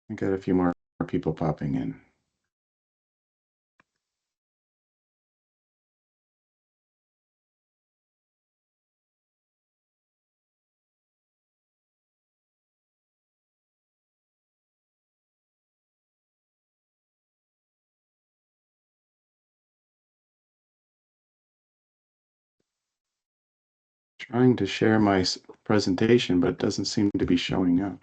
I got a few more people popping in. Trying to share my presentation, but it doesn't seem to be showing up.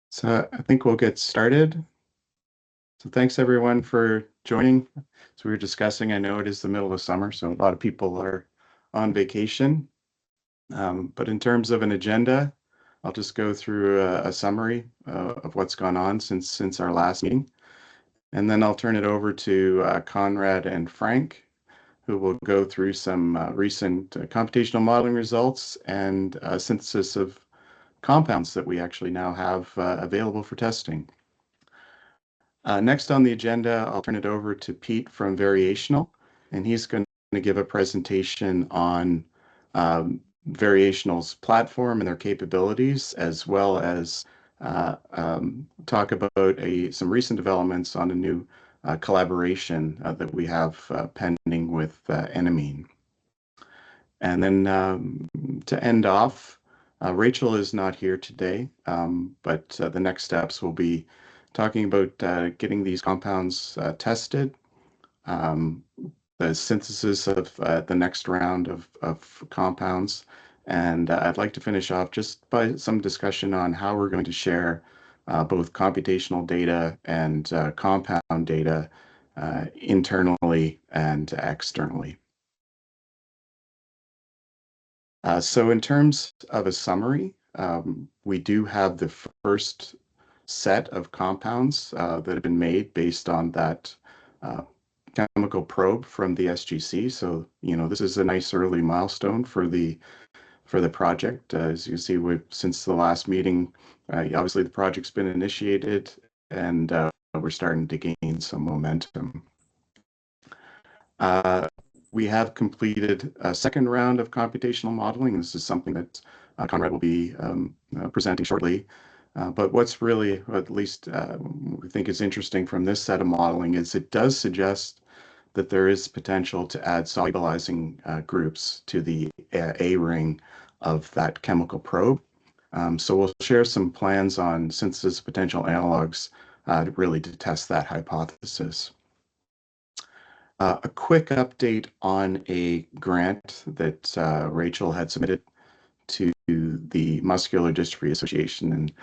So I think we'll get started. So thanks everyone for joining. So we were discussing, I know it is the middle of summer, so a lot of people are on vacation. But in terms of an agenda, I'll just go through a summary of what's gone on since our last meeting. And then I'll turn it over to Conrad and Frank, who will go through some recent computational modeling results and synthesis of compounds that we actually now have available for testing. Next on the agenda, I'll turn it over to Pete from Variational, and he's going to give a presentation on Variational's platform and their capabilities, as well as talk about some recent developments on a new collaboration that we have pending with Enamine. And then to end off, Rachel is not here today, but the next steps will be talking about getting these compounds tested, the synthesis of the next round of compounds, and I'd like to finish off just by some discussion on how we're going to share both computational data and compound data internally and externally. So in terms of a summary, we do have the first set of compounds that have been made based on that chemical probe from the SGC. So, this is a nice early milestone for the project. As you see, since the last meeting, obviously the project's been initiated and we're starting to gain some momentum. We have completed a second round of computational modeling. This is something that Conrad will be presenting shortly. But what's really, at least we think is interesting from this set of modeling, is it does suggest that there is potential to add solubilizing groups to the A ring of that chemical probe. So we'll share some plans on synthesis potential analogs really to test that hypothesis. A quick update on a grant that Rachel had submitted to the Muscular Dystrophy Association. And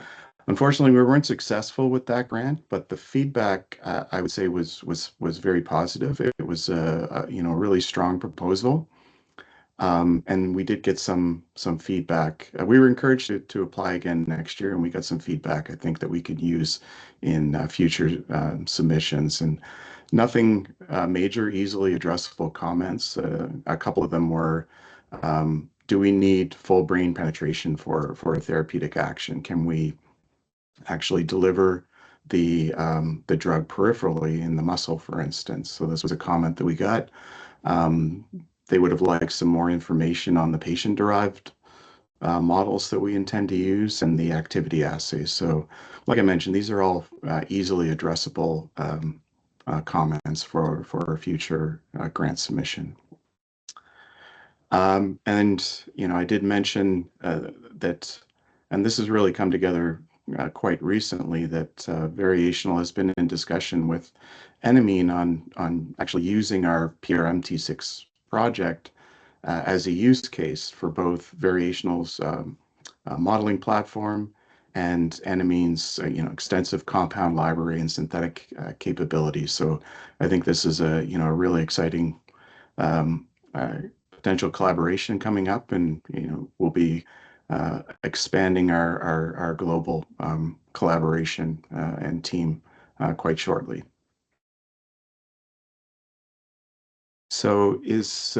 unfortunately, we weren't successful with that grant, but the feedback I would say was very positive. It was a really strong proposal. And we did get some feedback. We were encouraged to apply again next year, and we got some feedback I think that we could use in future submissions. And nothing major, easily addressable comments. A couple of them were, do we need full brain penetration for a therapeutic action? Can we actually deliver the drug peripherally in the muscle, for instance? So this was a comment that we got. They would have liked some more information on the patient-derived models that we intend to use and the activity assays. So, like I mentioned, these are all easily addressable comments for a future grant submission. And I did mention that, and this has really come together quite recently, that Variational has been in discussion with Enamine on actually using our PRMT6 project as a use case for both Variational's modeling platform and Enamine's extensive compound library and synthetic capabilities. So I think this is a really exciting potential collaboration coming up, and we'll be expanding our global collaboration and team quite shortly. So is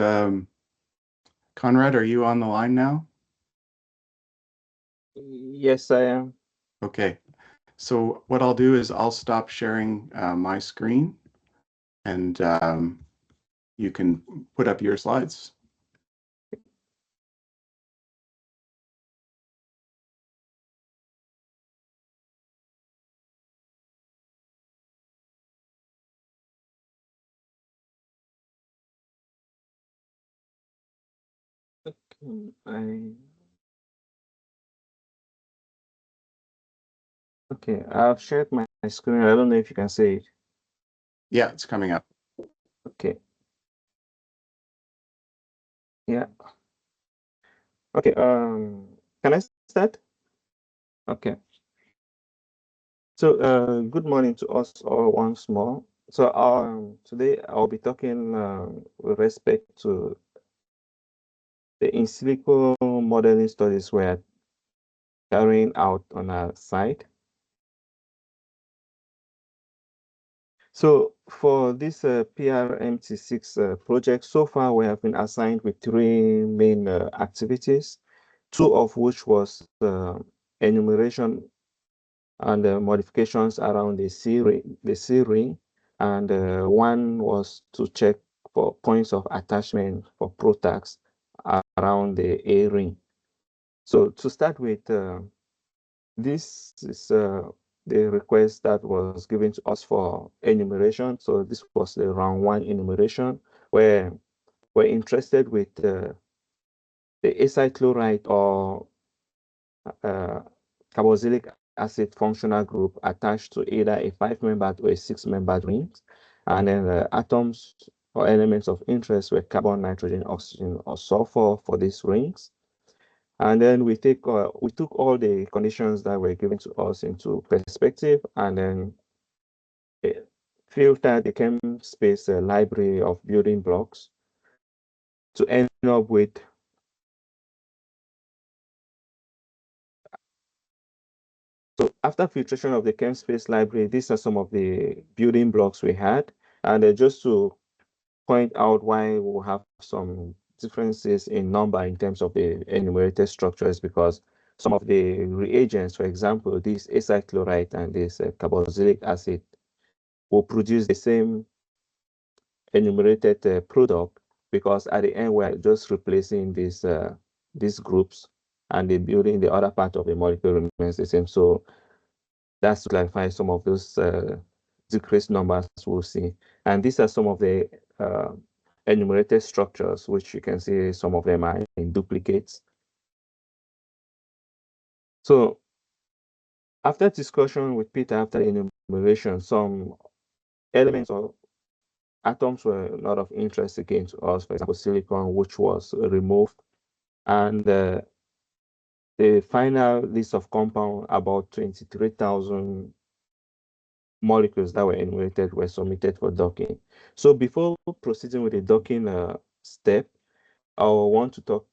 Conrad, are you on the line now? Yes, I am. Okay. So what I'll do is I'll stop sharing my screen and you can put up your slides. Okay, I've shared my screen. I don't know if you can see it. Yeah, it's coming up. Okay. Yeah. Okay. Can I start? Okay. So, good morning to us all once more. So, today I'll be talking with respect to the in silico modeling studies we're carrying out on our site. So, for this PRMT6 project, so far we have been assigned with three main activities, two of which was enumeration and modifications around the C ring, and one was to check for points of attachment for protacs around the A ring. So to start with, this is the request that was given to us for enumeration. So this was the round one enumeration where we're interested with the acyl chloride or carboxylic acid functional group attached to either a 5-membered or a 6-membered ring. And then the atoms or elements of interest were carbon, nitrogen, oxygen, or sulfur for these rings. And then we took all the conditions that were given to us into perspective, and then filtered the chem space library of building blocks to end up with So after filtration of the chem space library, these are some of the building blocks we had. And just to point out why we'll have some differences in number in terms of the enumerated structures, because some of the reagents, for example, this acyl chloride and this carboxylic acid, will produce the same enumerated product, because at the end we're just replacing these groups, and the building the other part of the molecule remains the same. So that's to clarify some of those decreased numbers we'll see. And these are some of the enumerated structures, which you can see some of them are in duplicates. So after discussion with Peter, after enumeration, some elements or atoms were not of interest again to us, for example, silicon, which was removed. And the final list of compound, about 23,000 molecules that were enumerated were submitted for docking. So before proceeding with the docking step, I want to talk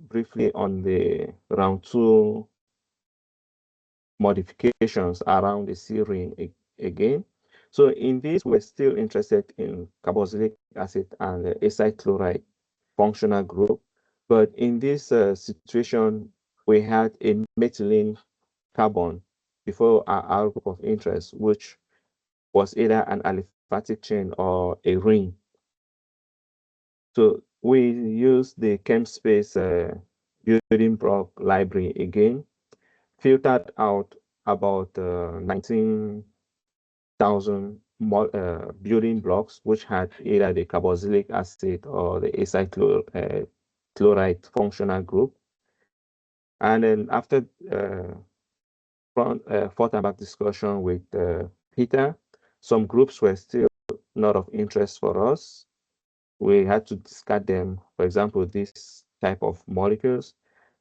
briefly on the round two modifications around the C ring again. So in this, we're still interested in carboxylic acid and acyl chloride functional group. But in this situation, we had a methylene carbon before our group of interest, which was either an aliphatic chain or a ring. So we use the ChemSpace building block library again, filtered out about 19,000 building blocks, which had either the carboxylic acid or the acyl chloride functional group. And then after front and back discussion with Peter, some groups were still not of interest for us. We had to discard them, for example, this type of molecules.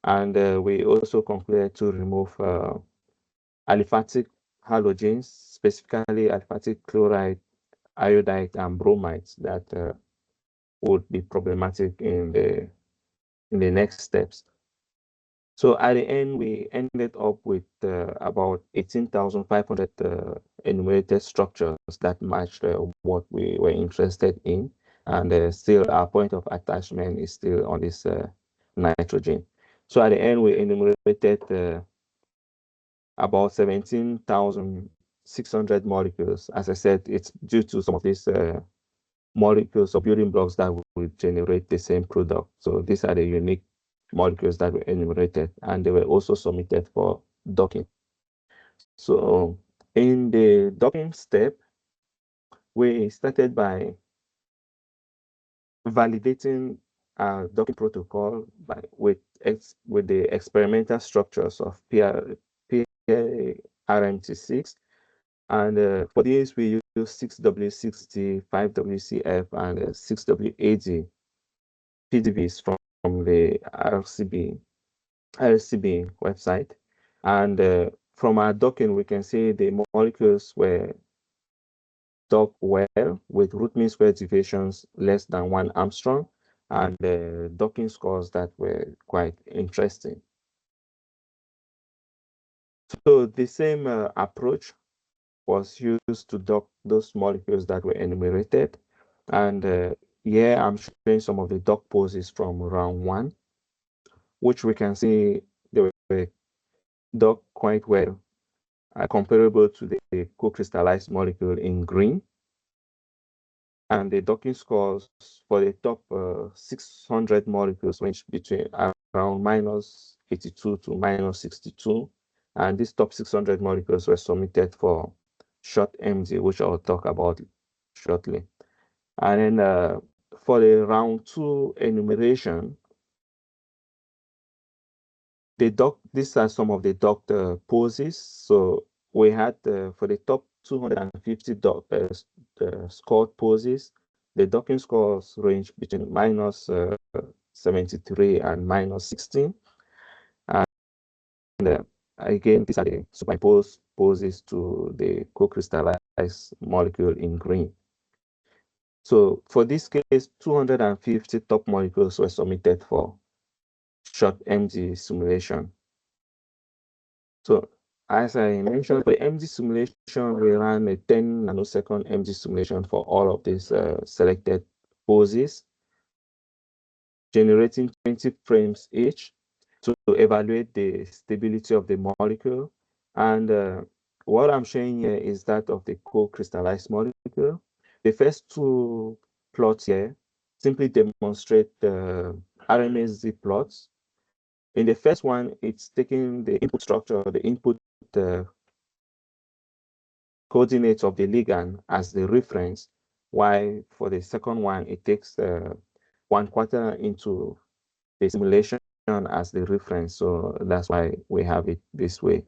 And we also concluded to remove aliphatic halogens, specifically aliphatic chloride, iodide, and bromides that would be problematic in the next steps. So at the end, we ended up with about 18,500 enumerated structures that matched what we were interested in. and still our point of attachment is still on this nitrogen. So at the end, we enumerated about 17,600 molecules. As I said, it's due to some of these molecules or building blocks that will generate the same product. So these are the unique molecules that were enumerated, and they were also submitted for docking. So in the docking step, we started by validating our docking protocol with the experimental structures of PRMT6. And for this, we use 6W60, 5WCF, and 6WAG PDBs from the RCB website. And from our docking, we can see the molecules were docked well with root mean square deviations less than 1 Armstrong, and docking scores that were quite interesting. So the same approach was used to dock those molecules that were enumerated. And here I'm showing some of the dock poses from round 1, which we can see they were docked quite well, comparable to the co-crystallized molecule in green. And the docking scores for the top 600 molecules range between around -82 to -62. And these top 600 molecules were submitted for short MD, which I'll talk about shortly. And then for the round 2 enumeration, these are some of the docked poses. So we had for the top 250 scored poses, the docking scores range between -73 and -16. And again, these are the superimposed poses to the co-crystallized molecule in green. So for this case, 250 top molecules were submitted for short MD simulation. So as I mentioned, for MD simulation, we ran a 10 nanosecond MD simulation for all of these selected poses, generating 20 frames each to evaluate the stability of the molecule. And what I'm showing here is that of the co-crystallized molecule. The first 2 plots here simply demonstrate the RMSZ plots. In the first one, it's taking the input structure, the input coordinates of the ligand as the reference, while for the second one, it takes 1/4 into the simulation as the reference. So that's why we have it this way.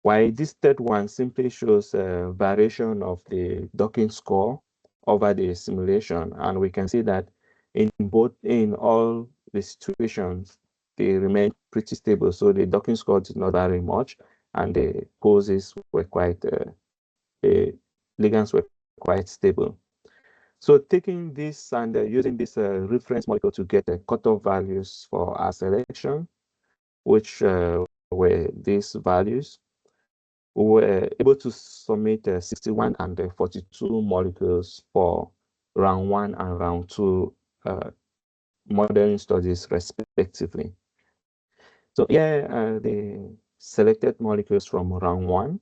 While this third one simply shows a variation of the docking score over the simulation. And we can see that in all the situations, they remain pretty stable. So the docking score did not vary much, and the poses were quite the ligands were quite stable. So taking this and using this reference molecule to get the cutoff values for our selection, which were these values, we were able to submit 61 and 42 molecules for round 1 and round 2 modeling studies respectively. So here the selected molecules from round 1.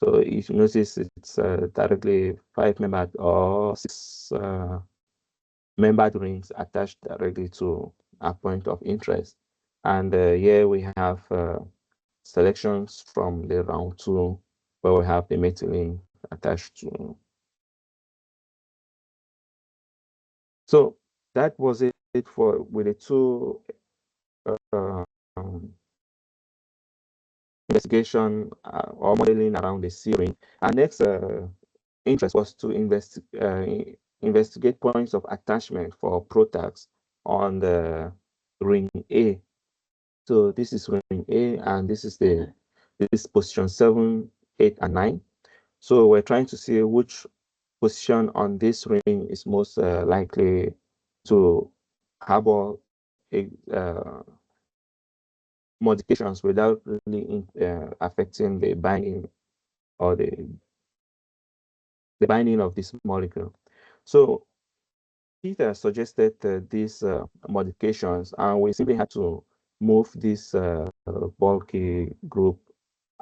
So if you notice, it's directly 5-membered or 6-membered rings attached directly to a point of interest. And here we have selections from the round 2, where we have the methylene attached to. So that was it for with the 2 investigation or modeling around the C ring. Our next interest was to investigate points of attachment for PROTACs on the ring A. So this is ring A, and this is position 7, 8, and 9. So we're trying to see which position on this ring is most likely to harbor modifications without really affecting the binding or the binding of this molecule. So Peter suggested these modifications, and we simply had to move this bulky group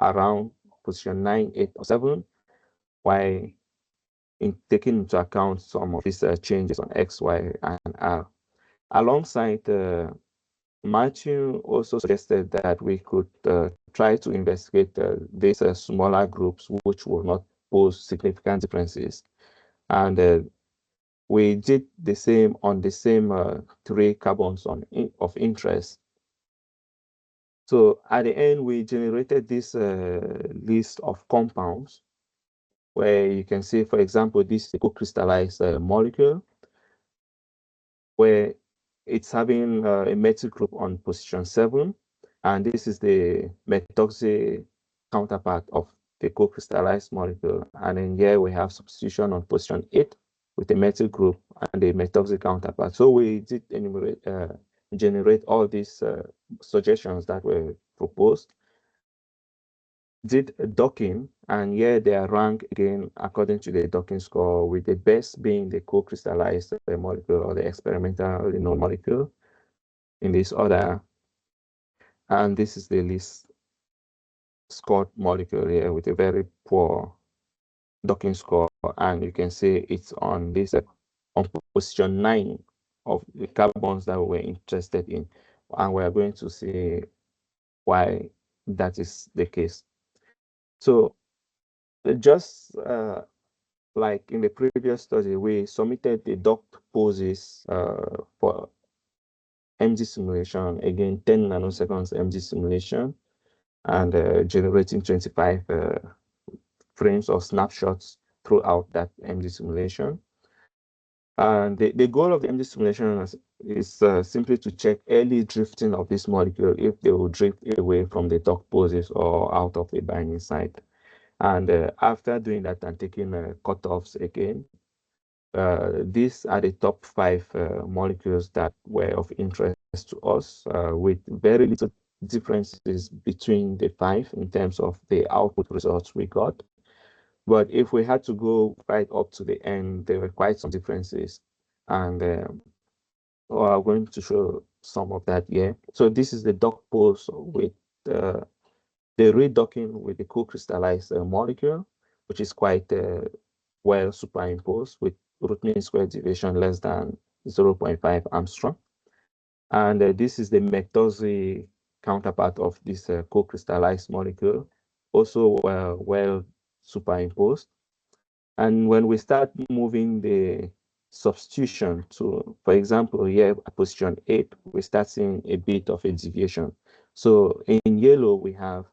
around position 9, 8, or 7, while taking into account some of these changes on X, Y, and R. Alongside, Matthew also suggested that we could try to investigate these smaller groups which will not pose significant differences. And we did the same on the same 3 carbons of interest. So at the end, we generated this list of compounds where you can see, for example, this co-crystallized molecule where it's having a methyl group on position 7, and this is the methoxy counterpart of the co-crystallized molecule. And then here we have substitution on position 8 with the methyl group and the methoxy counterpart. So we did generate all these suggestions that were proposed, did docking, and here they are ranked again according to the docking score, with the best being the co-crystallized molecule or the experimental molecule in this order. And this is the least scored molecule here with a very poor docking score, and you can see it's on this on position 9 of the carbons that we were interested in, and we are going to see why that is the case. So just like in the previous study, we submitted the docked poses for MG simulation, again 10 nanoseconds MG simulation, and generating 25 frames or snapshots throughout that MG simulation. And the goal of the MG simulation is simply to check early drifting of this molecule, if they will drift away from the dock poses or out of the binding site. And after doing that and taking cutoffs again, these are the top 5 molecules that were of interest to us, with very little differences between the 5 in terms of the output results we got. But if we had to go right up to the end, there were quite some differences. And I'm going to show some of that here. So this is the dock pose with the redocking with the co-crystallized molecule, which is quite well superimposed with root mean square deviation less than 0.5 angstrom. And this is the methoxy counterpart of this co-crystallized molecule, also well superimposed. And when we start moving the substitution to, for example, here at position 8, we start seeing a bit of a deviation. So in yellow, we have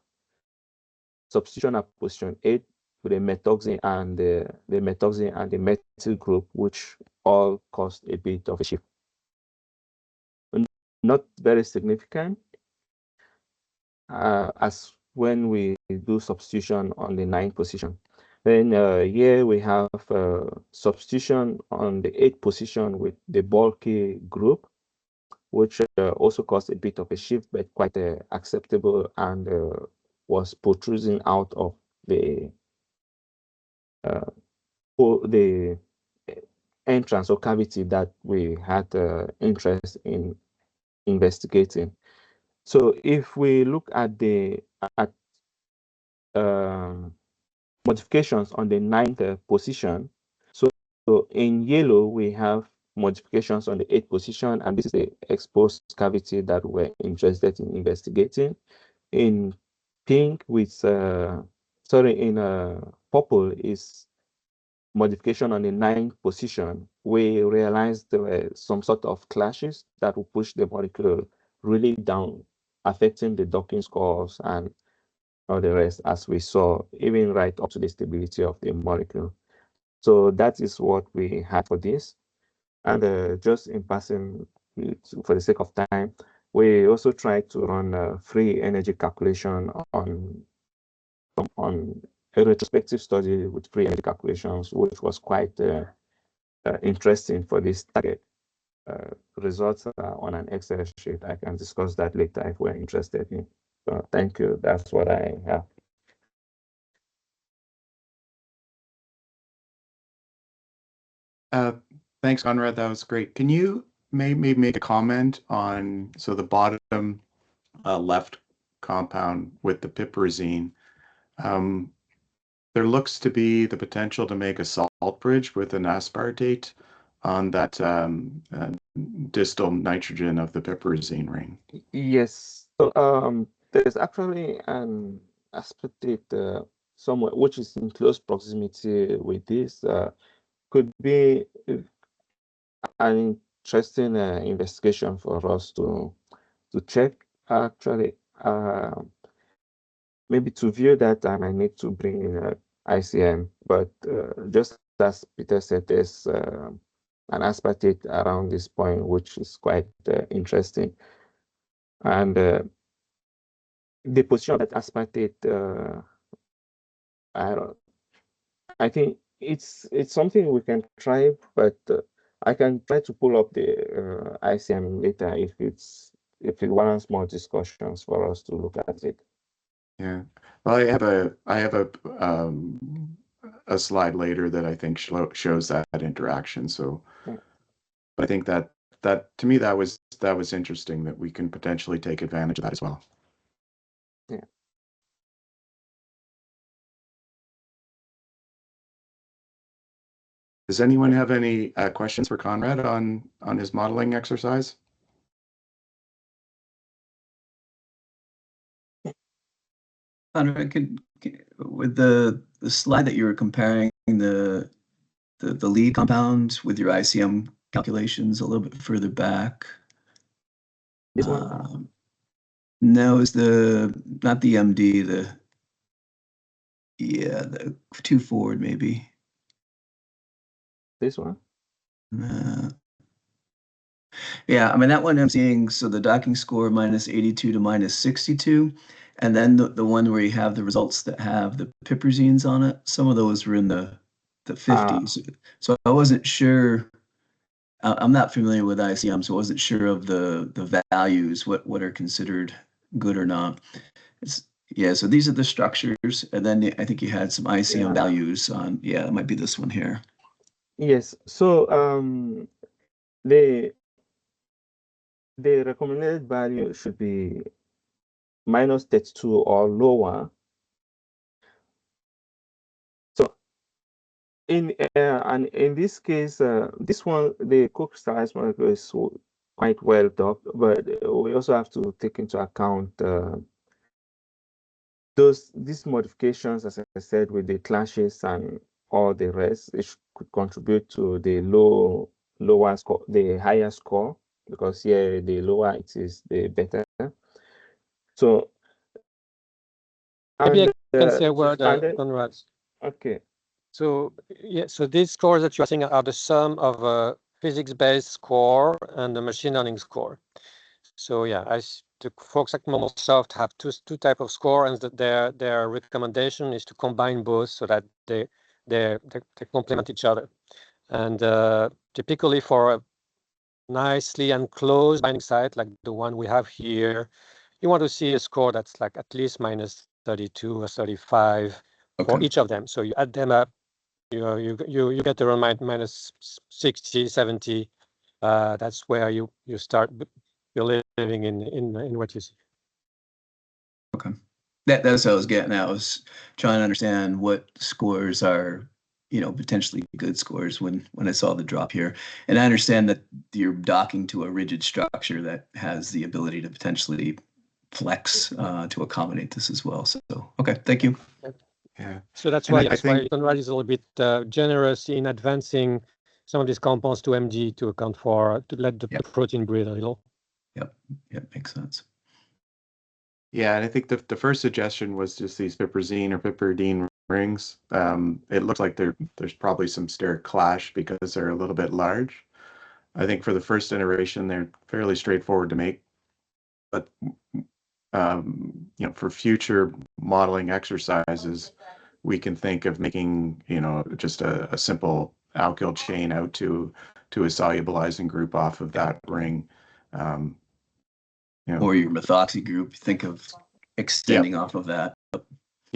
substitution at position 8 with the methoxy and the methoxy and the methyl group, which all caused a bit of a shift. Not very significant, as when we do substitution on the 9th position. Then here we have substitution on the 8th position with the bulky group, which also caused a bit of a shift, but quite acceptable, and was protruding out of the entrance or cavity that we had interest in investigating. So if we look at the modifications on the 9th position, so in yellow we have modifications on the 8th position, and this is the exposed cavity that we're interested in investigating. In pink with in purple is modification on the 9th position. We realized there were some sort of clashes that will push the molecule really down, affecting the docking scores and all the rest, as we saw, even right up to the stability of the molecule. So that is what we had for this. And just in passing, for the sake of time, we also tried to run a free energy calculation on a retrospective study with free energy calculations, which was quite interesting for this target. Results on an Excel sheet. I can discuss that later if we're interested in. So thank you. That's what I have. Thanks, Conrad. That was great. Can you maybe make a comment on the bottom left compound with the piperazine? Um, there looks to be the potential to make a salt bridge with an aspartate on that distal nitrogen of the piperazine ring. Yes. So there's actually an aspartate somewhere which is in close proximity with this. Could be an interesting investigation for us to check. Actually, maybe to view that, I might need to bring in ICM. But just as Peter said, there's an aspartate around this point, which is quite interesting. And the position of that aspartate, I think it's something we can try, but I can try to pull up the ICM later if it warrants more discussions for us to look at it. Yeah. Well, I have a slide later that I think shows that interaction. So, Yeah. but I think that to me that was interesting that we can potentially take advantage of that as well. Yeah. Does anyone have any questions for Conrad on his modeling exercise? Conrad, with the slide that you were comparing the lead compounds with your ICM calculations a little bit further back. This one? No, it's not the MD, the two forward maybe. This one? Yeah, I mean that one I'm seeing, so the docking score -82 to -62, and then the one where you have the results that have the piperazines on it, some of those were in the 50s. So I wasn't sure. I'm not familiar with ICM, so I wasn't sure of the values, what are considered good or not. Yeah, so these are the structures, and then I think you had some ICM values on. Yeah, it might be this one here. Yes. So the recommended value should be -32 or lower. So in this case, this one, the co-crystallized molecule is quite well docked, but we also have to take into account these modifications, as I said, with the clashes and all the rest, it could contribute to the lower score, the higher score, because here the lower it is, the better. So maybe I can say a word, Conrad. Okay. So yeah, so these scores that you are seeing are the sum of a physics-based score and a machine learning score. So yeah, the folks at Microsoft have two type of score, and their recommendation is to combine both so that they complement each other. And typically for a nicely enclosed binding site like the one we have here, you want to see a score that's like at least -32 or 35 for each of them. So you add them up, you get around -60, 70. That's where you start. You're living in what you see. Okay, that's what I was getting at. I was trying to understand what scores are, potentially good scores when I saw the drop here. And I understand that you're docking to a rigid structure that has the ability to potentially flex to accommodate this as well. So, okay, thank you. Yeah. So that's why Conrad is a little bit generous in advancing some of these compounds to MD to account for, to let the protein breathe a little. Yep, makes sense. Yeah, and I think the first suggestion was just these piperazine or piperidine rings. It looks like there's probably some steric clash because they're a little bit large. I think for the first iteration, they're fairly straightforward to make, but for future modeling exercises, we can think of making just a simple alkyl chain out to a solubilizing group off of that ring. Or your methoxy group, think of extending off of that.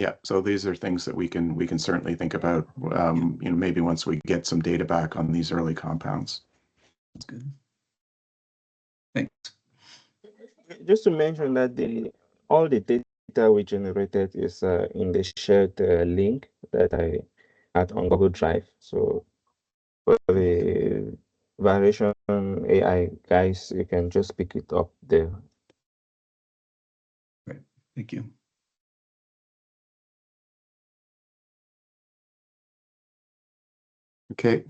Yeah, so these are things that we can certainly think about, maybe once we get some data back on these early compounds. That's good. Thanks. Just to mention that all the data we generated is in the shared link that I had on Google Drive. So for the Variation AI guys, you can just pick it up there. Right. Thank you. Okay.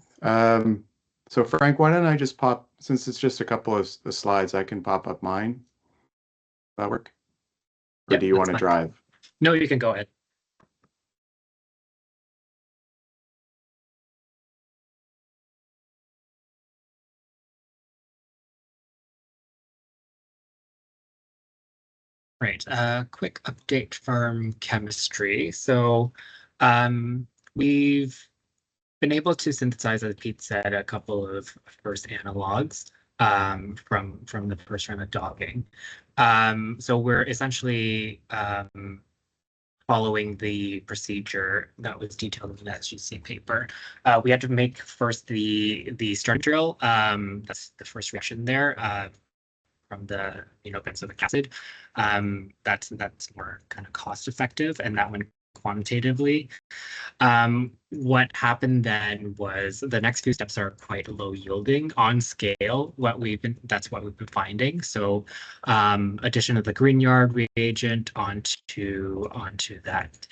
So Frank, why don't I just pop, since it's just a couple of the slides, I can pop up mine. That work? Or do you want to drive? No, you can go ahead. Right. Quick update from chemistry. So we've been able to synthesize, as Pete said, a couple of first analogs from the first round of docking. So we're essentially following the procedure that was detailed in the SGC paper. We had to make first the starting drill. That's the first reaction there. From the benzoic acid. That's more kind of cost effective, and that went quantitatively. What happened then was the next few steps are quite low yielding on scale. That's what we've been finding. So addition of the Grignard reagent onto that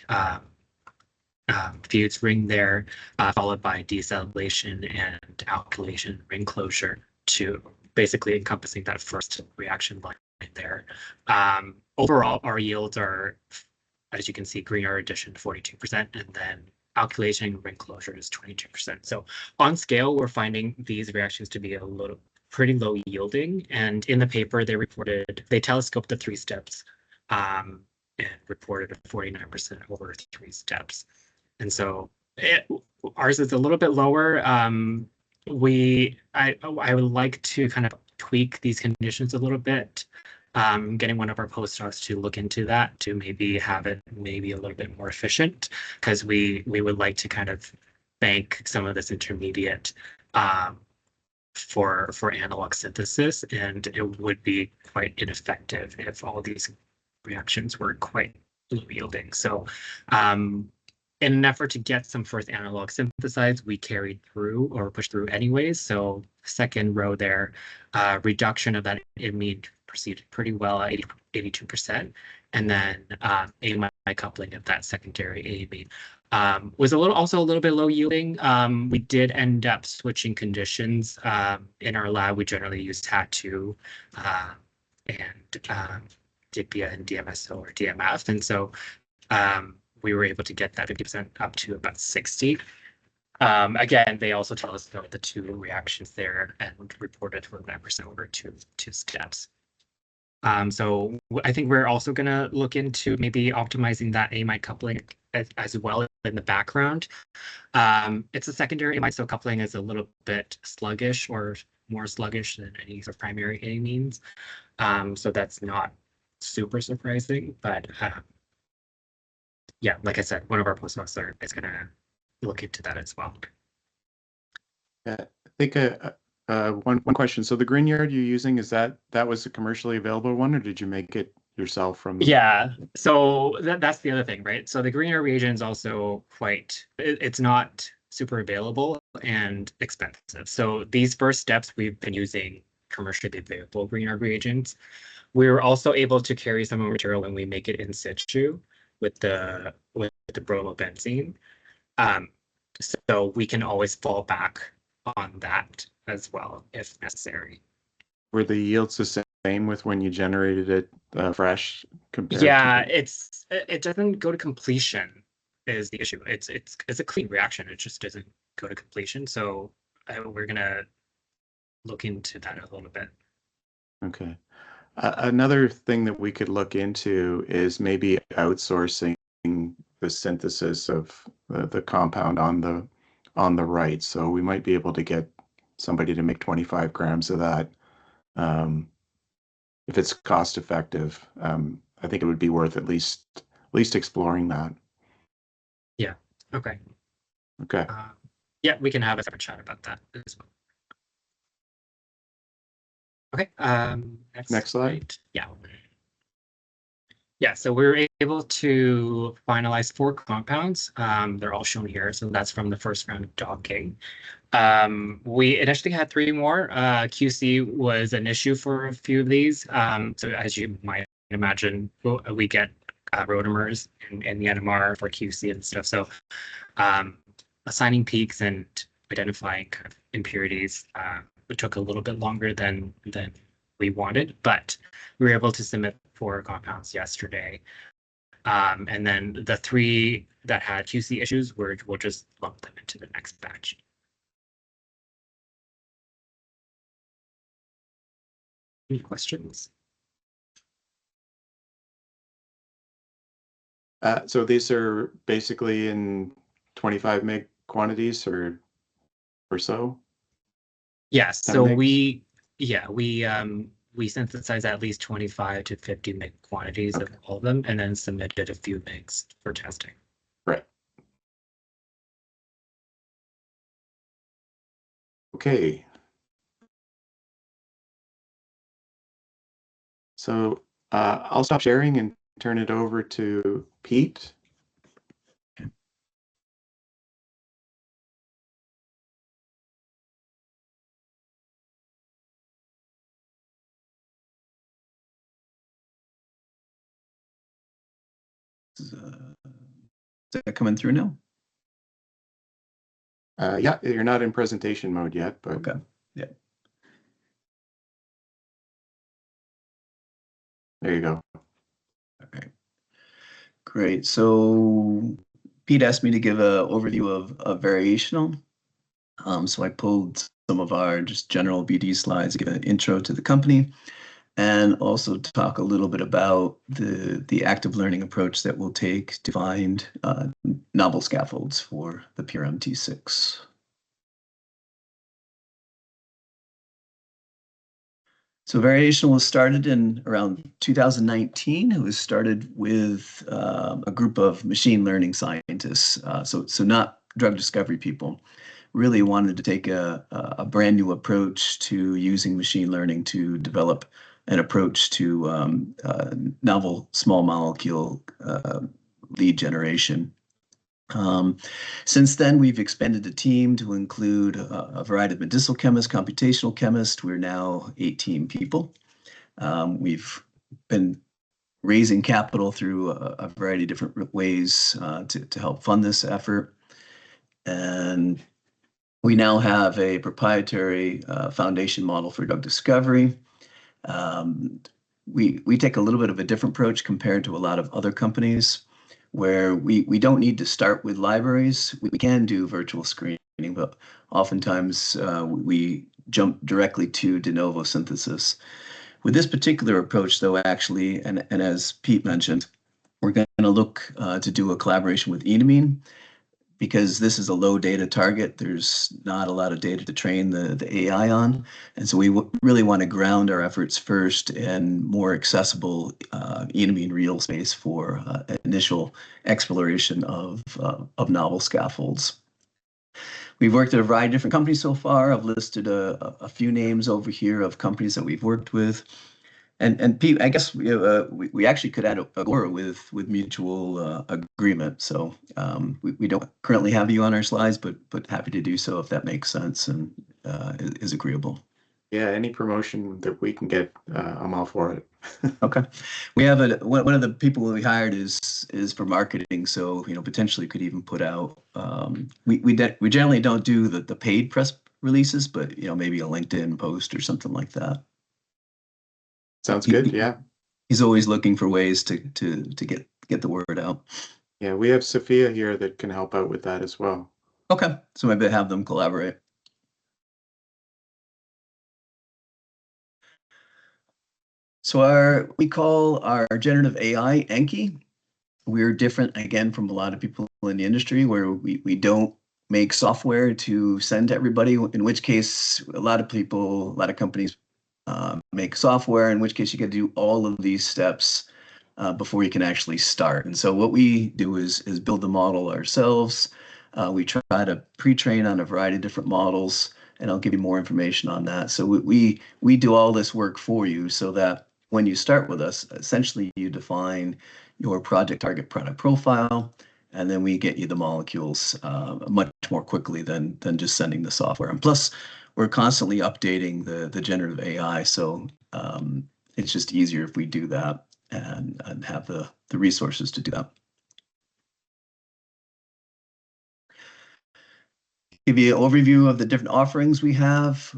fused ring there, followed by decellulation and alkylation ring closure to basically encompassing that first reaction line there. Overall, our yields are, as you can see, Grignard addition 42%, and then alkylation ring closure is 22%. So on scale, we're finding these reactions to be pretty low yielding. And in the paper, they telescoped the 3 steps and reported a 49% over 3 steps. And so ours is a little bit lower. I would like to kind of tweak these conditions a little bit, getting one of our postdocs to look into that to maybe have it maybe a little bit more efficient, because we would like to kind of bank some of this intermediate for analog synthesis, and it would be quite ineffective if all these reactions were quite low yielding. So in an effort to get some first analog synthesized, we carried through or pushed through anyways. So second row there, reduction of that amide proceeded pretty well at 82%. And then amide coupling of that secondary amide was also a little bit low yielding. We did end up switching conditions. In our lab, we generally use TAT2 and DIPIA and DMSO or DMF. And so we were able to get that 50% up to about 60. Again, they also tell us about the 2 reactions there and reported 49% over two steps. So I think we're also going to look into maybe optimizing that amide coupling as well in the background. It's a secondary amide, so coupling is a little bit sluggish or more sluggish than any sort of primary amines. So that's not super surprising, but yeah, like I said, one of our postdocs is going to look into that as well. I think one question. So the Grignard you're using, that was a commercially available one, or did you make it yourself from? Yeah, so that's the other thing, right? So the Grignard reagent is also it's not super available and expensive. So these first steps, we've been using commercially available Grignard reagents. We were also able to carry some of the material when we make it in situ with the bromobenzene. So we can always fall back on that as well if necessary. Were the yields the same with when you generated it fresh compared? Yeah, it doesn't go to completion is the issue. It's a clean reaction. It just doesn't go to completion. So we're gonna look into that a little bit. Okay. Another thing that we could look into is maybe outsourcing the synthesis of the compound on the right. So we might be able to get somebody to make 25 grams of that. If it's cost effective, I think it would be worth at least exploring that. Okay. Okay. Yeah, we can have a separate chat about that as well. Okay. Next slide. Yeah. Yeah, so we were able to finalize 4 compounds. They're all shown here. So that's from the first round of docking. We initially had 3 more. QC was an issue for a few of these. So as you might imagine, we get rotamers in the NMR for QC and stuff. So assigning peaks and identifying kind of impurities it took a little bit longer than we wanted, but we were able to submit 4 compounds yesterday. And then the 3 that had QC issues, we'll just lump them into the next batch. Any questions? So these are basically in 25 meg quantities or so? Yeah, so megs? we synthesize at least 25 to 50 meg quantities of all of them and then submitted a few megs for testing. Right. Okay. So I'll stop sharing and turn it over to Pete. Is that coming through now? Yeah, you're not in presentation mode yet, but Okay. Yeah. there you go. Okay. Great. So Pete asked me to give an overview of variational. So I pulled some of our just general BD slides to give an intro to the company and also talk a little bit about the active learning approach that we'll take to find novel scaffolds for the PRMT6. So Variational was started in around 2019. It was started with a group of machine learning scientists, so not drug discovery people, really wanted to take a brand new approach to using machine learning to develop an approach to novel small molecule lead generation. Since then, we've expanded the team to include a variety of medicinal chemists, computational chemists. We're now 18 people. We've been raising capital through a variety of different ways to help fund this effort. And we now have a proprietary foundation model for drug discovery. We take a little bit of a different approach compared to a lot of other companies where we don't need to start with libraries. We can do virtual screening, but oftentimes we jump directly to de novo synthesis. With this particular approach, though, actually, and as Pete mentioned, we're going to look to do a collaboration with Enamine because this is a low data target. There's not a lot of data to train the AI on. And so we really want to ground our efforts first in more accessible Enamine real space for initial exploration of novel scaffolds. We've worked at a variety of different companies so far. I've listed a few names over here of companies that we've worked with. And Pete, I guess we actually could add Agora with mutual agreement. So we don't currently have you on our slides, but happy to do so if that makes sense and is agreeable. Yeah, any promotion that we can get, I'm all for it. Okay, we have one of the people we hired is for marketing, so potentially could even put out. We generally don't do the paid press releases, but maybe a LinkedIn post or something like that. Sounds good. Yeah. He's always looking for ways to get the word out. Yeah, we have Sophia here that can help out with that as well. Okay, so maybe have them collaborate. So we call our generative AI Enki. We're different again from a lot of people in the industry where we don't make software to send to everybody, in which case a lot of companies make software, in which case you got to do all of these steps before you can actually start. And so what we do is build the model ourselves. We try to pre-train on a variety of different models, and I'll give you more information on that. So we do all this work for you so that when you start with us, essentially you define your project target product profile, and then we get you the molecules much more quickly than just sending the software. And plus, we're constantly updating the generative AI, so it's just easier if we do that and have the resources to do that. Give you an overview of the different offerings we have.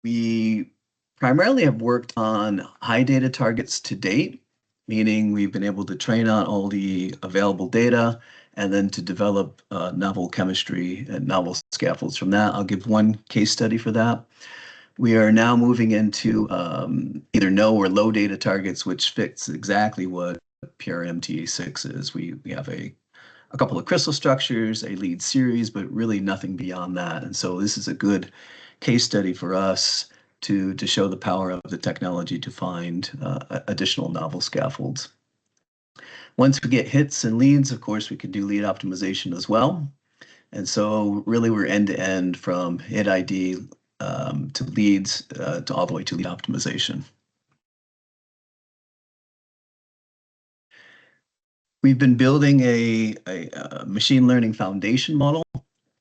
We primarily have worked on high data targets to date, meaning we've been able to train on all the available data and then to develop novel chemistry and novel scaffolds from that. I'll give one case study for that. We are now moving into either no or low data targets, which fits exactly what PRMT6 is. We have a couple of crystal structures, a lead series, but really nothing beyond that. And so this is a good case study for us to show the power of the technology to find additional novel scaffolds. Once we get hits and leads, of course, we can do lead optimization as well. And so really we're end-to-end from hit ID to leads to all the way to lead optimization. We've been building a machine learning foundation model,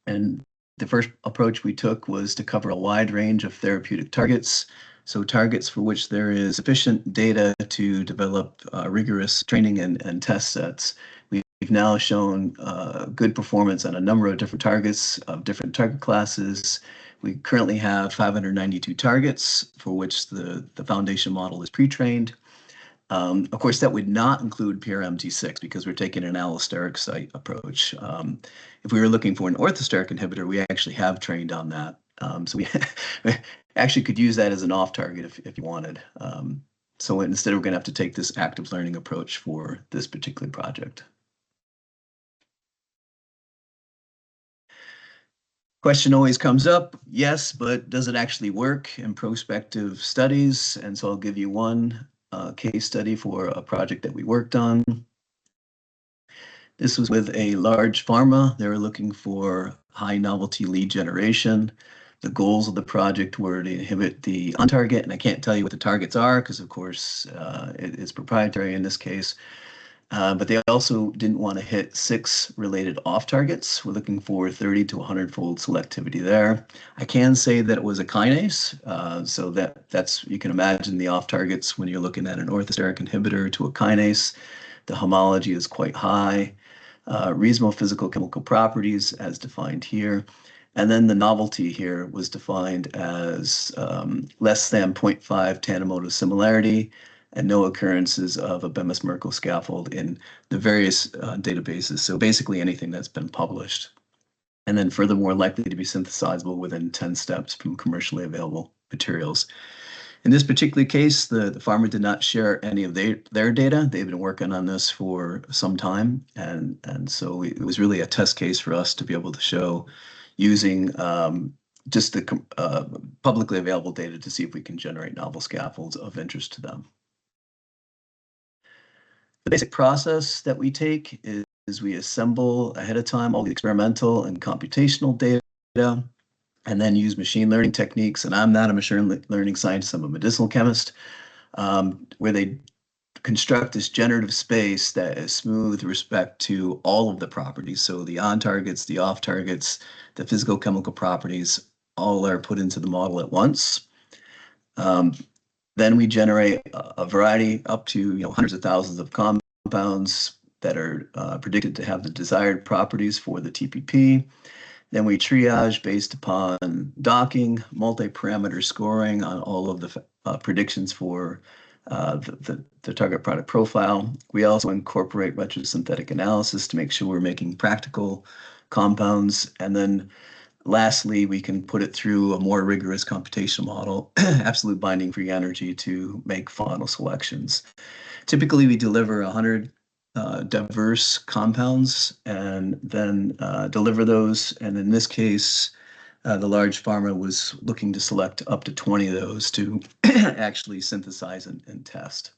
and the first approach we took was to cover a wide range of therapeutic targets. So targets for which there is sufficient data to develop rigorous training and test sets. We've now shown good performance on a number of different targets of different target classes. We currently have 592 targets for which the foundation model is pre-trained. Of course, that would not include PRMT6 because we're taking an allosteric site approach. If we were looking for an orthosteric inhibitor, we actually have trained on that. So we actually could use that as an off-target if you wanted. So instead, we're going to have to take this active learning approach for this particular project. Question always comes up, yes, but does it actually work in prospective studies? And so I'll give you one case study for a project that we worked on. This was with a large pharma. They were looking for high novelty lead generation. The goals of the project were to inhibit the on target, and I can't tell you what the targets are because, of course, it's proprietary in this case. But they also didn't want to hit 6 related off targets. We're looking for 30 to 100-fold selectivity there. I can say that it was a kinase, so that's you can imagine the off targets when you're looking at an orthosteric inhibitor to a kinase. The homology is quite high. Reasonable physical chemical properties as defined here. And then the novelty here was defined as less than 0.5 tandem similarity and no occurrences of a Bemis-Merkel scaffold in the various databases. So basically anything that's been published. And then furthermore, likely to be synthesizable within 10 steps from commercially available materials. In this particular case, the pharma did not share any of their data. They've been working on this for some time. And so it was really a test case for us to be able to show using just the publicly available data to see if we can generate novel scaffolds of interest to them. The basic process that we take is we assemble ahead of time all the experimental and computational data, and then use machine learning techniques. And I'm not a machine learning scientist, I'm a medicinal chemist, where they construct this generative space that is smooth with respect to all of the properties. So the on targets, the off targets, the physical chemical properties, all are put into the model at once. Then we generate a variety up to hundreds of thousands of compounds that are predicted to have the desired properties for the TPP. Then we triage based upon docking, multi-parameter scoring on all of the predictions for the target product profile. We also incorporate retrosynthetic analysis to make sure we're making practical compounds. And then lastly, we can put it through a more rigorous computational model, absolute binding free energy to make final selections. Typically, we deliver 100 diverse compounds and then deliver those. And in this case, the large pharma was looking to select up to 20 of those to actually synthesize and test.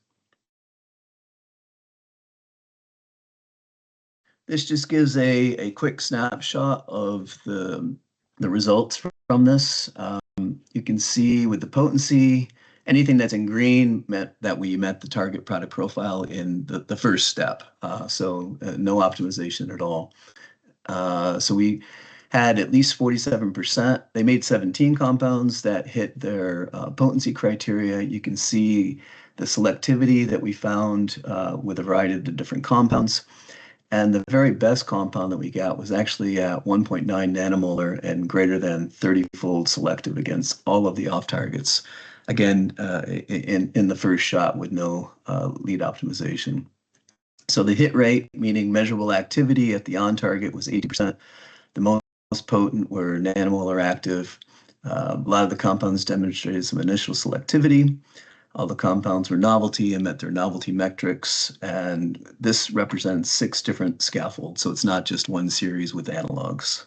this just gives a quick snapshot of the results from this. You can see with the potency, anything that's in green meant that we met the target product profile in the first step. So no optimization at all. So we had at least 47%. They made 17 compounds that hit their potency criteria. You can see the selectivity that we found with a variety of the different compounds. And the very best compound that we got was actually at 1.9 nanomolar and greater than 30-fold selective against all of the off targets. Again, in the first shot with no lead optimization. So the hit rate, meaning measurable activity at the on target, was 80%. The most potent were nanomolar active. A lot of the compounds demonstrated some initial selectivity. All the compounds were novelty and met their novelty metrics. And this represents 6 different scaffolds. So it's not just one series with analogs.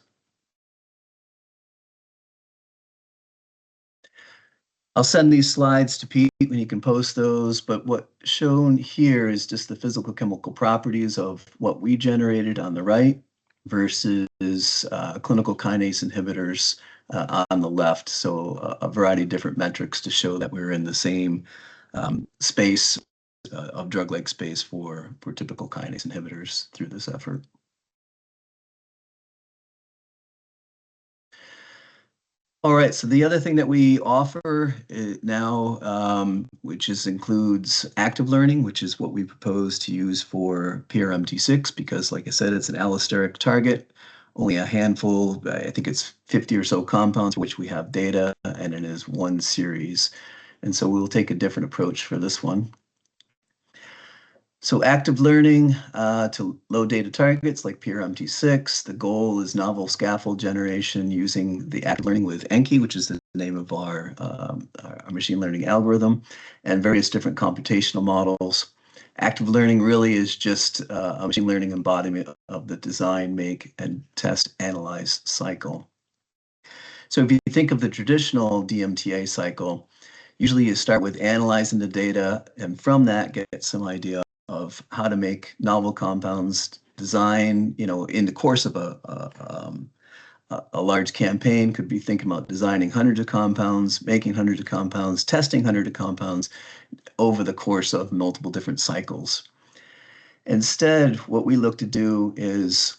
I'll send these slides to Pete when you can post those, but what's shown here is just the physical chemical properties of what we generated on the right versus clinical kinase inhibitors on the left. So a variety of different metrics to show that we're in the same space of drug-like space for typical kinase inhibitors through this effort. All right, so the other thing that we offer now, which includes active learning, which is what we propose to use for PRMT6, because like I said, it's an allosteric target. Only a handful, I think it's 50 or so compounds, for which we have data, and it is one series. And so we'll take a different approach for this one. So active learning to low data targets like PRMT6. The goal is novel scaffold generation using the active learning with Enki, which is the name of our machine learning algorithm, and various different computational models. Active learning really is just a machine learning embodiment of the design, make, and test, analyze cycle. So if you think of the traditional DMTA cycle, usually you start with analyzing the data, and from that get some idea of how to make novel compounds, design, in the course of a large campaign. Could be thinking about designing hundreds of compounds, making hundreds of compounds, testing hundreds of compounds over the course of multiple different cycles. Instead, what we look to do is,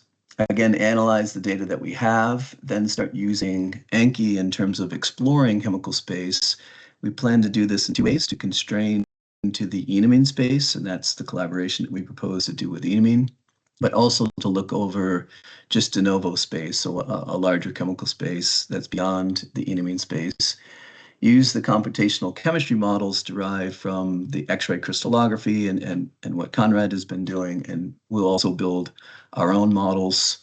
again, analyze the data that we have, then start using Enki in terms of exploring chemical space. We plan to do this in 2 ways: to constrain into the enamine space, and that's the collaboration that we propose to do with enamine, but also to look over just de novo space, so a larger chemical space that's beyond the enamine space. Use the computational chemistry models derived from the X-ray crystallography and what Conrad has been doing, and we'll also build our own models,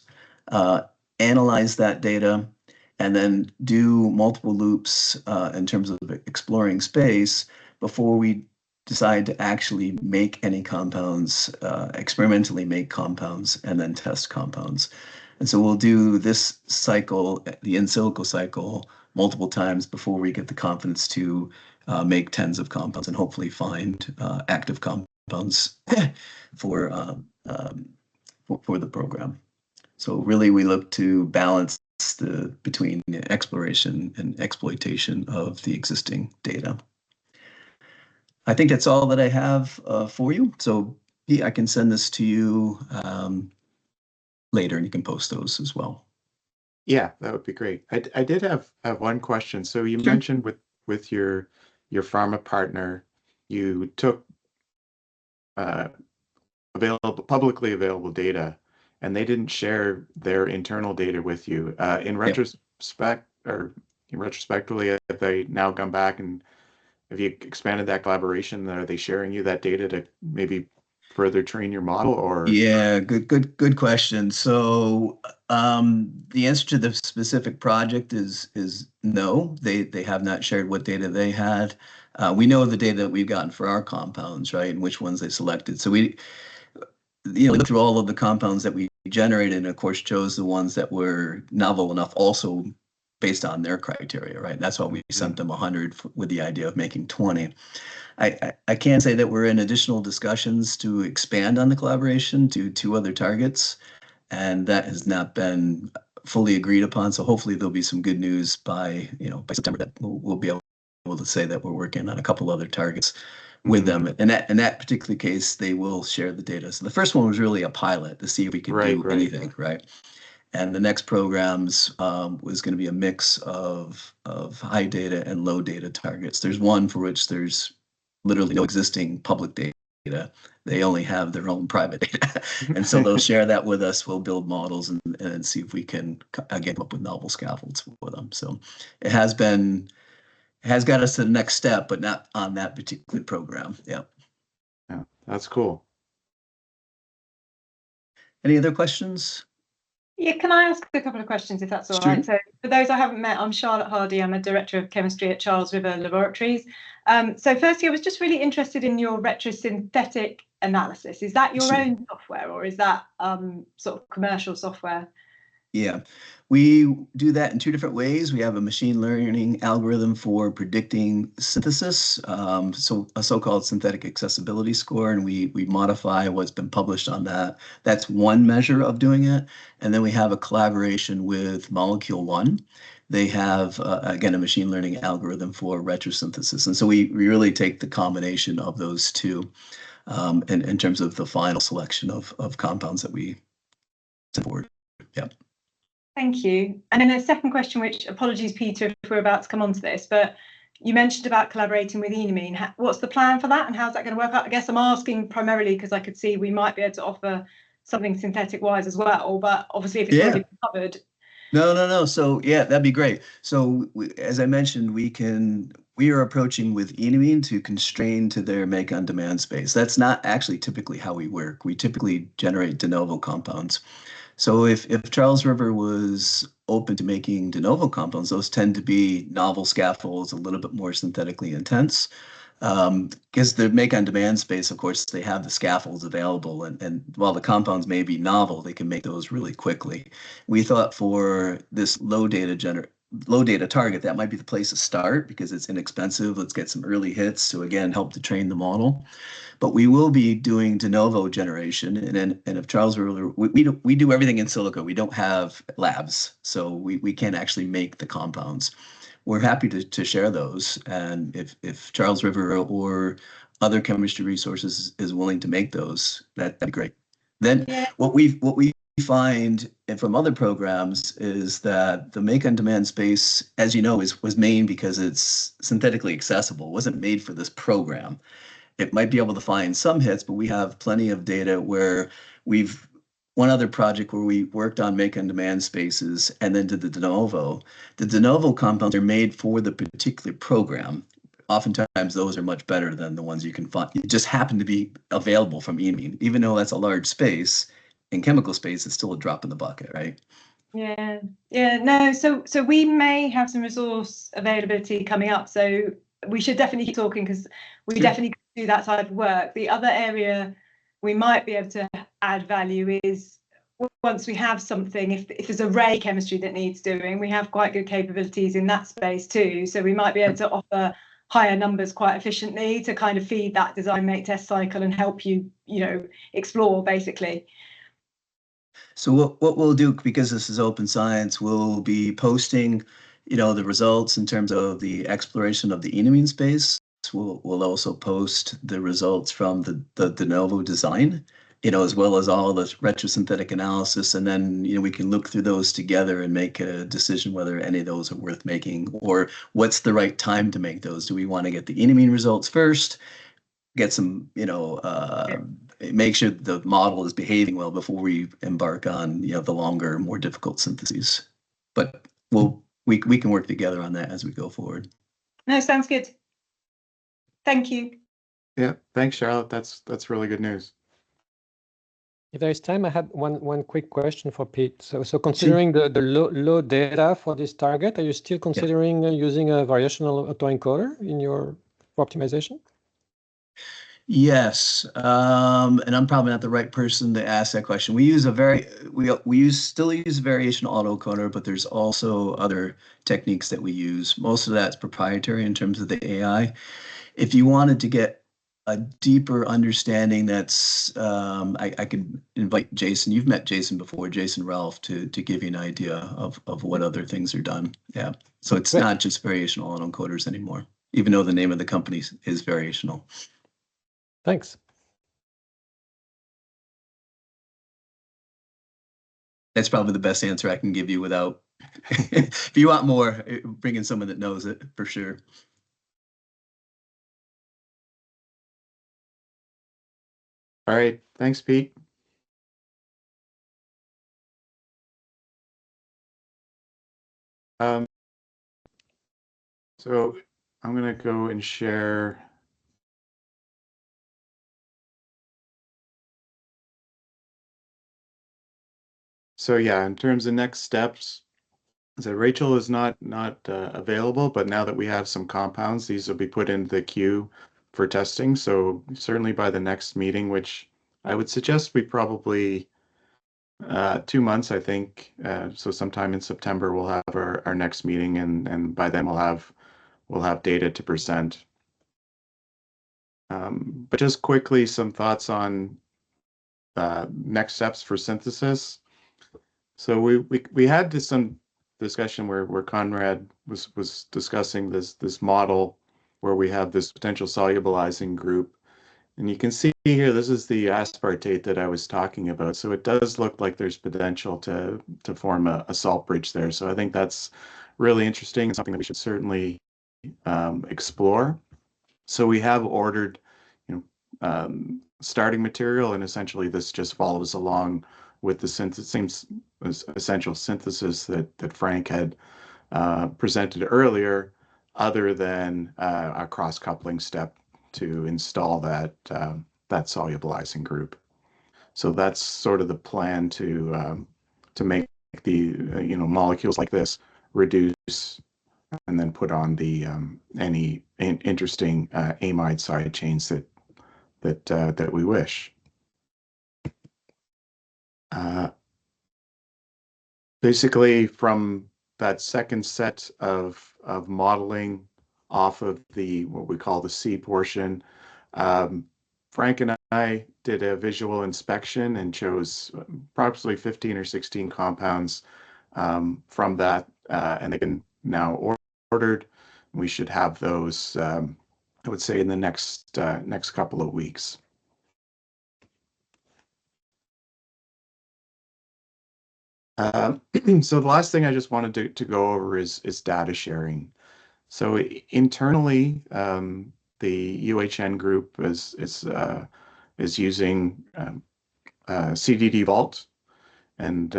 analyze that data, and then do multiple loops in terms of exploring space before we decide to actually make any compounds, experimentally make compounds, and then test compounds. And so we'll do this cycle, the in silico cycle, multiple times before we get the confidence to make tens of compounds and hopefully find active compounds for the program. So really we look to balance between the exploration and exploitation of the existing data. I think that's all that I have for you. So Pete, I can send this to you later, and you can post those as well. Yeah, that would be great. I did have one question. So you mentioned with your pharma partner, you took publicly available data, and they didn't share their internal data with you. In retrospect, or retrospectively, have they now come back and have you expanded that collaboration? Are they sharing you that data to maybe further train your model? Or yeah, good question. So the answer to the specific project is no. They have not shared what data they had. We know the data that we've gotten for our compounds, right, and which ones they selected. So we looked through all of the compounds that we generated, and of course chose the ones that were novel enough, also based on their criteria, right? That's why we sent them 100 with the idea of making 20. I can say that we're in additional discussions to expand on the collaboration to 2 other targets. and that has not been fully agreed upon. So hopefully there'll be some good news by September that we'll be able to say that we're working on a couple other targets with them. And in that particular case, they will share the data. So the first one was really a pilot to see if we could do anything, right? And the next programs was going to be a mix of high data and low data targets. There's one for which there's literally no existing public data. They only have their own private data. And so they'll share that with us. We'll build models and see if we can, again, come up with novel scaffolds for them. So it has got us to the next step, but not on that particular program. Yeah. Yeah, that's cool. Any other questions? Yeah, can I ask a couple of questions if that's all right? So for those I haven't met, I'm Charlotte Hardy. I'm a director of chemistry at Charles River Laboratories. So firstly, I was just really interested in your retrosynthetic analysis. Is that your own software, or is that sort of commercial software? Yeah, we do that in two different ways. We have a machine learning algorithm for predicting synthesis, so a so-called synthetic accessibility score, and we modify what's been published on that. That's one measure of doing it. And then we have a collaboration with Molecule One. They have, again, a machine learning algorithm for retrosynthesis. And so we really take the combination of those two in terms of the final selection of compounds that we send forward. Yeah. Thank you. And then a second question, which, apologies, Peter, if we're about to come on to this, but you mentioned about collaborating with Enamine. What's the plan for that, and how's that going to work out? I guess I'm asking primarily because I could see we might be able to offer something synthetic-wise as well, but obviously if it's already covered. No. So yeah, that'd be great. So as I mentioned, we are approaching with Enamine to constrain to their make-on-demand space. That's not actually typically how we work. We typically generate de novo compounds. So if Charles River was open to making de novo compounds, those tend to be novel scaffolds, a little bit more synthetically intense. Because the make-on-demand space, of course, they have the scaffolds available, and while the compounds may be novel, they can make those really quickly. We thought for this low data target, that might be the place to start because it's inexpensive. Let's get some early hits to, again, help to train the model. But we will be doing de novo generation, and if Charles River, we do everything in silico. We don't have labs, so we can't actually make the compounds. We're happy to share those, and if Charles River or other chemistry resources is willing to make those, that'd be great. Then what we find and from other programs is that the make-on-demand space, as you know, was made because it's synthetically accessible. It wasn't made for this program. It might be able to find some hits, but we have plenty of data where one other project where we worked on make-on-demand spaces and then did the de novo. The de novo compounds are made for the particular program. Oftentimes, those are much better than the ones you can find. It just happen to be available from Enamine. Even though that's a large space, in chemical space, it's still a drop in the bucket, right? Yeah. No. So we may have some resource availability coming up. So we should definitely keep talking because we definitely do that side of work. The other area we might be able to add value is once we have something, if there's array chemistry that needs doing, we have quite good capabilities in that space too. So we might be able to offer higher numbers quite efficiently to kind of feed that design, make, test cycle and help you explore basically. So what we'll do, because this is open science, we'll be posting, the results in terms of the exploration of the Enamine space. We'll also post the results from the de novo design, as well as all the retrosynthetic analysis. And then, we can look through those together and make a decision whether any of those are worth making or what's the right time to make those. Do we want to get the Enamine results first, get some, make sure the model is behaving well before we embark on, the longer, more difficult syntheses. But we can work together on that as we go forward. No, sounds good. Thank you. Yeah, thanks, Charlotte. That's really good news. If there is time, I had one quick question for Pete. So considering the low data for this target, are you still considering using a variational autoencoder in your optimization? Yes, and I'm probably not the right person to ask that question. We use still use variational autoencoder, but there's also other techniques that we use. Most of that's proprietary in terms of the AI. If you wanted to get a deeper understanding that's, I could invite Jason. You've met Jason before, Jason Ralph, to give you an idea of what other things are done. Yeah. So it's not just variational autoencoders anymore, even though the name of the company is Variational. Thanks. That's probably the best answer I can give you without, if you want more, bring in someone that knows it for sure. All right. Thanks, Pete. So I'm going to go and share. So yeah, in terms of next steps, so Rachel is not available, but now that we have some compounds, these will be put into the queue for testing. So certainly by the next meeting, which I would suggest we probably 2 months, I think. So sometime in September we'll have our next meeting, and by then we'll have data to present. But just quickly, some thoughts on next steps for synthesis. So we had some discussion where Conrad was discussing this model where we have this potential solubilizing group, and you can see here this is the aspartate that I was talking about. So it does look like there's potential to form a salt bridge there. So I think that's really interesting and something that we should certainly explore. So we have ordered, starting material, and essentially this just follows along with the same essential synthesis that Frank had presented earlier, other than a cross-coupling step to install that solubilizing group. So that's sort of the plan to make the molecules like this reduce and then put on the any interesting amide side chains that we wish. Basically, from that second set of modeling off of what we call the C portion, Frank and I did a visual inspection and chose approximately 15 or 16 compounds from that, and they've been now ordered. We should have those, I would say, in the next couple of weeks. So the last thing I just wanted to go over is data sharing. So internally, the UHN group is using CDD Vault, and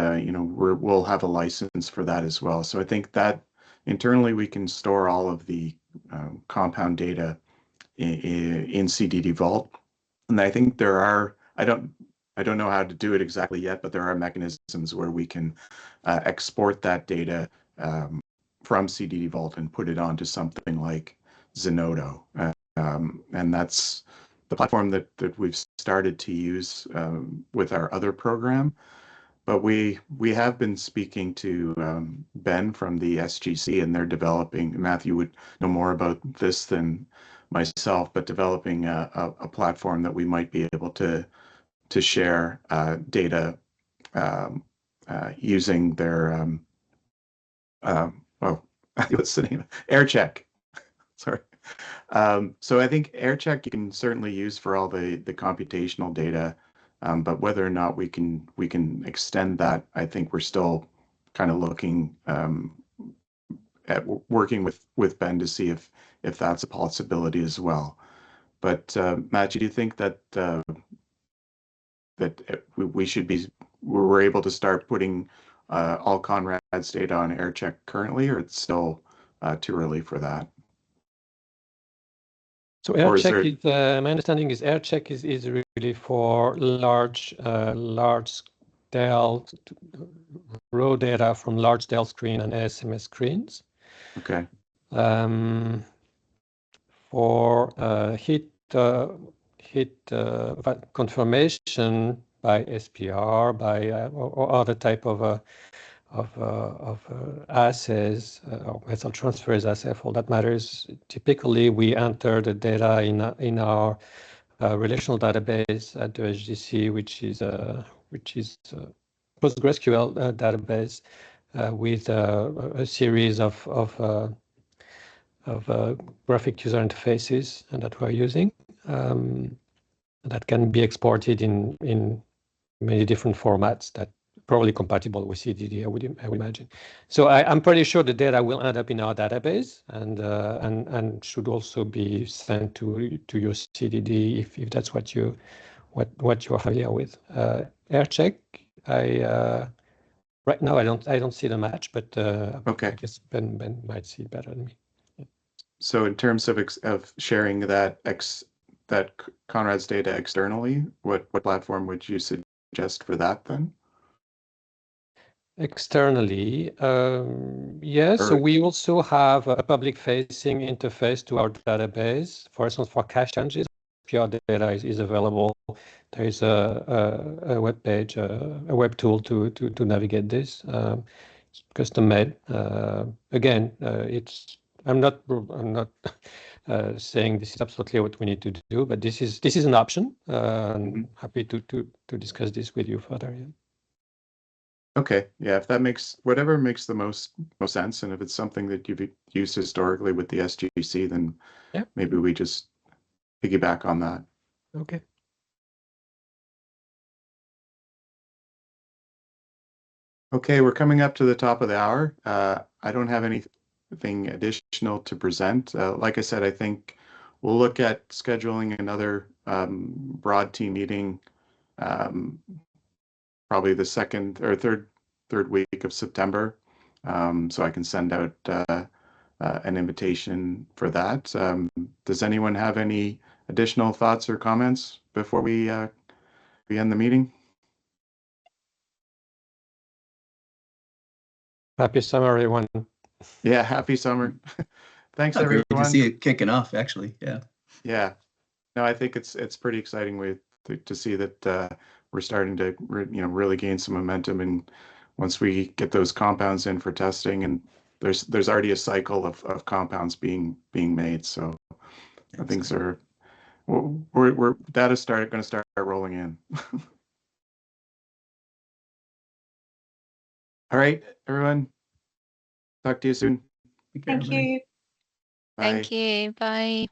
we'll have a license for that as well. So I think that internally we can store all of the compound data in CDD Vault, and I think there are, I don't know how to do it exactly yet, but there are mechanisms where we can export that data from CDD Vault and put it onto something like Zenodo. And that's the platform that we've started to use with our other program. But we have been speaking to Ben from the SGC, and they're developing, Matthew would know more about this than myself, but developing a platform that we might be able to share data using their what's the name? AirCheck. Sorry. So I think AirCheck you can certainly use for all the computational data, but whether or not we can extend that, I think we're still kind of looking at working with Ben to see if that's a possibility as well. But Matt, do you think that we're able to start putting all Conrad's data on AirCheck currently, or it's still too early for that? So AirCheck is, my understanding is AirCheck is really for large scale raw data from large scale screen and ASMS screens. Okay. For hit confirmation by SPR, by or other type of assays or method transfers assay for that matters. Typically, we enter the data in our relational database at the HDC, which is PostgreSQL database with a series of graphic user interfaces that we're using that can be exported in many different formats that probably compatible with CDD, I would imagine. So I'm pretty sure the data will end up in our database and should also be sent to your CDD if that's what you're familiar with. AirCheck, right now I don't see the match, but Okay. I guess Ben might see it better than me. So in terms of sharing that Conrad's data externally, what platform would you suggest for that then? Externally, yes. So we also have a public-facing interface to our database. For instance, for cache changes, if your data is available, there is a web page, a web tool to navigate this. It's custom made. Again, I'm not saying this is absolutely what we need to do, but this is an option. I'm happy to discuss this with you further. Yeah. Okay, yeah, if that whatever makes the most sense, and if it's something that you've used historically with the SGC, then yeah, maybe we just piggyback on that. Okay. Okay, we're coming up to the top of the hour. I don't have anything additional to present. Like I said, I think we'll look at scheduling another broad team meeting probably the second or third week of September. So I can send out an invitation for that. Does anyone have any additional thoughts or comments before we end the meeting? Happy summer, everyone. Yeah, happy summer. Thanks, Great everyone. to see it kicking off, actually. Yeah. Yeah. No, I think it's pretty exciting to see that we're starting to really gain some momentum, and once we get those compounds in for testing, and there's already a cycle of compounds being made, so things are we're data's going to start rolling in. All right, everyone. Talk to you soon. Take care, Thank everybody. you. Bye. Thank you. Bye.